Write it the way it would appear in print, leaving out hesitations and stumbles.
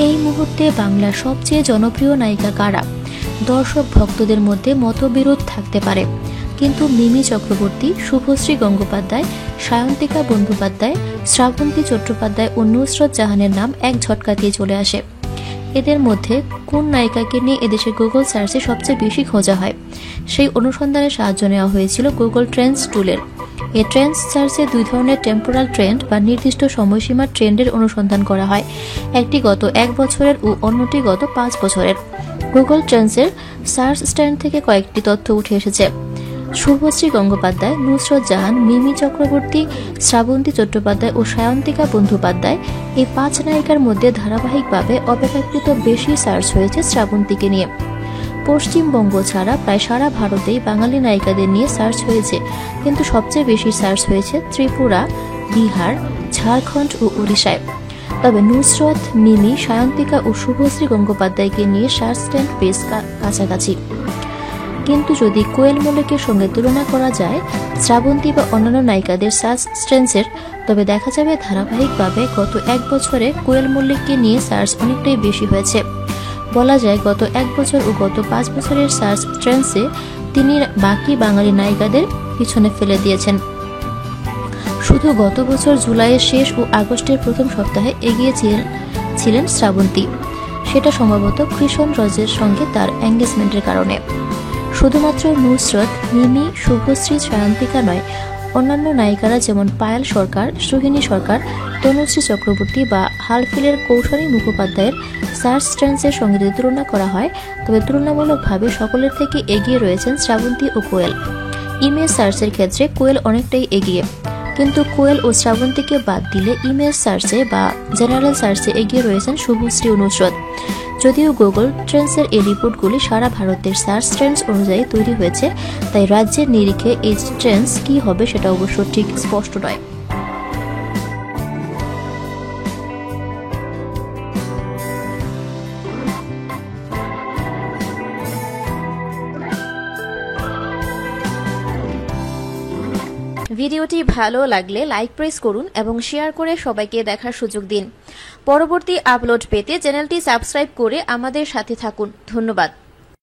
এই মুহূর্তে বাংলার সবচেয়ে জনপ্রিয় নায়িকা কারা? দর্শক ভক্তদের মধ্যে মতবিরোধ থাকতে পারে, কিন্তু মিমি চক্রবর্তী, শুভশ্রী গঙ্গোপাধ্যায়, সায়ন্তিকা বন্দ্যোপাধ্যায়, শ্রাবন্তী চট্টোপাধ্যায় ও নুসরত জাহানের নাম এক ঝটকাতেই চলে আসে। এদের মধ্যে কোন নায়িকাকে নিয়ে এদেশের গুগল সার্চে সবচেয়ে বেশি খোঁজা হয়, সেই অনুসন্ধানে সাহায্য নেওয়া হয়েছিল গুগল ট্রেন্ডস টুলের। এই ট্রেন্ডস সার্চে দুই ধরনের টেম্পোরাল ট্রেন্ড বা নির্দিষ্ট সময়সীমার ট্রেন্ডের অনুসন্ধান করা হয়, একটি গত 1 বছরের ও অন্যটি গত 5 বছরের। গুগল ট্রেন্ডসের সার্চ স্ট্যান্ড থেকে কয়েকটি তথ্য উঠে এসেছে। শুভশ্রী গঙ্গোপাধ্যায়, নুসরত জাহান, মিমি চক্রবর্তী, শ্রাবন্তী চট্টোপাধ্যায় ও সায়ন্তিকা বন্দ্যোপাধ্যায়, এই 5 নায়িকার মধ্যে ধারাবাহিকভাবে অপেক্ষাকৃত বেশি সার্চ হয়েছে শ্রাবন্তীকে নিয়ে। পশ্চিমবঙ্গ ছাড়া প্রায় সারা ভারতেই বাঙালি নায়িকাদের নিয়ে সার্চ হয়েছে, কিন্তু সবচেয়ে বেশি সার্চ হয়েছে ত্রিপুরা, বিহার, ঝাড়খণ্ড ও ওড়িশায়। তবে নুসরত, মিমি, সায়ন্তিকা ও শুভশ্রী গঙ্গোপাধ্যায়কে নিয়ে সার্চ স্ট্যান্ড বেশ কাছাকাছি। কিন্তু যদি কোয়েল মল্লিকের সঙ্গে তুলনা করা যায় শ্রাবন্তী বা অন্যান্য নায়িকাদের সার্চ স্ট্রেন্ডসের, তবে দেখা যাবে ধারাবাহিকভাবে গত 1 বছরে কোয়েল মল্লিককে নিয়ে সার্চ অনেকটাই বেশি হয়েছে। বলা যায় গত 1 বছর ও গত 5 বছরের সার্চ ট্রেন্ডসে তিনি বাকি বাঙালি নায়িকাদের পিছনে ফেলে দিয়েছেন। শুধু গত বছর জুলাইয়ের শেষ ও আগস্টের প্রথম সপ্তাহে এগিয়ে ছিলেন শ্রাবন্তী, সেটা সম্ভবত কৃষণ রজের সঙ্গে তার এঙ্গেজমেন্টের কারণে। শুধুমাত্র নুসরত, মিমি, শুভশ্রী, সায়ন্তিকা নয়, অন্যান্য নায়িকারা যেমন পায়েল সরকার, সোহিনী সরকার, তনুশ্রী চক্রবর্তী বা হালফিলের কৌশলী মুখোপাধ্যায়ের সার্চ ট্রেন্ডসের সঙ্গে যদি তুলনা করা হয়, তবে তুলনামূলকভাবে সকলের থেকে এগিয়ে রয়েছেন শ্রাবন্তী ও কোয়েল। ইমেজ সার্চের ক্ষেত্রে কোয়েল অনেকটাই এগিয়ে, কিন্তু কোয়েল ও শ্রাবন্তীকে বাদ দিলে ইমেজ সার্চে বা জেনারেল সার্চে এগিয়ে রয়েছেন শুভশ্রী ও নুসরত। যদিও গুগল ট্রেন্ডসের এই রিপোর্টগুলি সারা ভারতের সার্চ ট্রেন্ডস অনুযায়ী তৈরি হয়েছে, তাই রাজ্যের নিরিখে এই ট্রেন্ডস কি হবে সেটা অবশ্য ঠিক স্পষ্ট নয়। ভিডিওটি ভালো লাগলে লাইক প্রেস করুন এবং শেয়ার করে সবাইকে দেখার সুযোগ দিন। পরবর্তী আপলোড পেতে চ্যানেলটি সাবস্ক্রাইব করে আমাদের সাথে থাকুন। ধন্যবাদ।